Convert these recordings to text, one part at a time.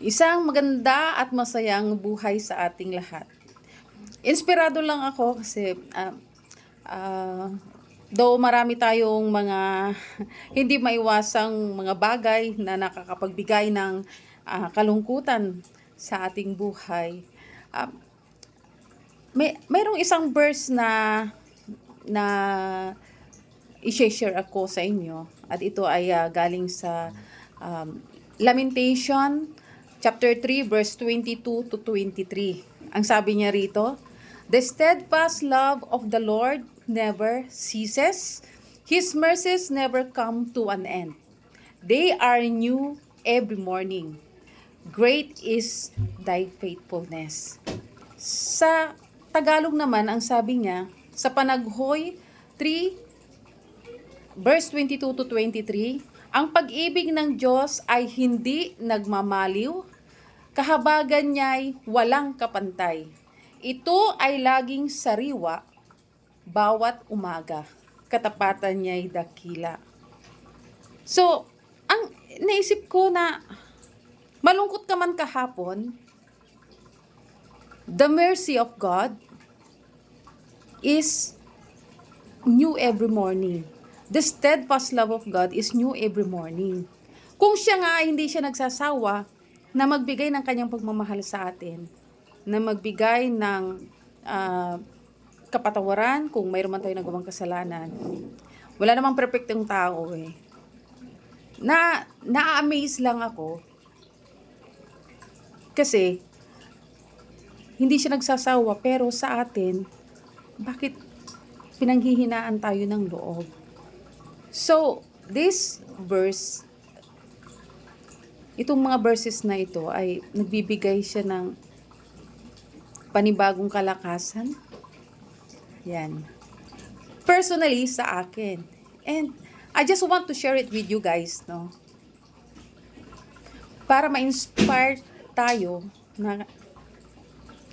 Isang maganda at masayang buhay sa ating lahat. Inspirado lang ako kasi though marami tayong mga hindi maiwasang mga bagay na nakakapagbigay ng kalungkutan sa ating buhay. Mayroong isang verse na i-share ako sa inyo at ito ay galing sa Lamentation chapter 3 verse 22 to 23. Ang sabi niya rito, "The steadfast love of the Lord never ceases. His mercies never come to an end. They are new every morning. Great is thy faithfulness." Sa Tagalog naman, ang sabi niya, sa Panaghoy 3 verse 22 to 23, ang pag-ibig ng Diyos ay hindi nagmamaliw, kahabagan niya'y walang kapantay. Ito ay laging sariwa bawat umaga, katapatan niya'y dakila. So, ang naisip ko na malungkot ka man kahapon, the mercy of God is new every morning. The steadfast love of God is new every morning. Kung siya nga ay hindi siya nagsasawa na magbigay ng kanyang pagmamahal sa atin, na magbigay ng kapatawaran kung mayroon man tayo nagawang kasalanan. Wala namang perfectong tao eh. Na-amaze lang ako kasi hindi siya nagsasawa, pero sa atin, bakit pinanghihinaan tayo ng loob? So, this verse, itong mga verses na ito ay nagbibigay siya ng panibagong kalakasan. Yan. Personally, sa akin. And I just want to share it with you guys, no? Para ma-inspire tayo na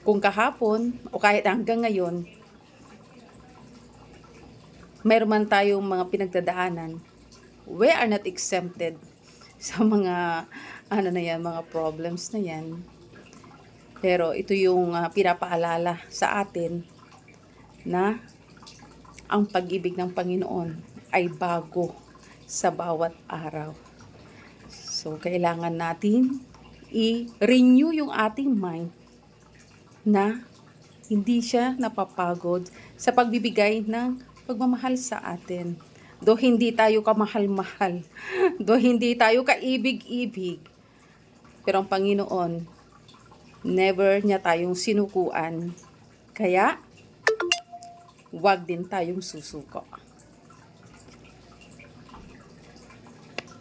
kung kahapon o kahit hanggang ngayon, mayroon man tayong mga pinagdadaanan, we are not exempted sa mga mga problems na yan. Pero ito yung pinapaalala sa atin na ang pag-ibig ng Panginoon ay bago sa bawat araw. So, kailangan natin i-renew yung ating mind na hindi siya napapagod sa pagbibigay ng pagmamahal sa atin. Do hindi tayo kamahal-mahal, do hindi tayo kaibig-ibig, pero ang Panginoon, never niya tayong sinukuan. Kaya, wag din tayong susuko.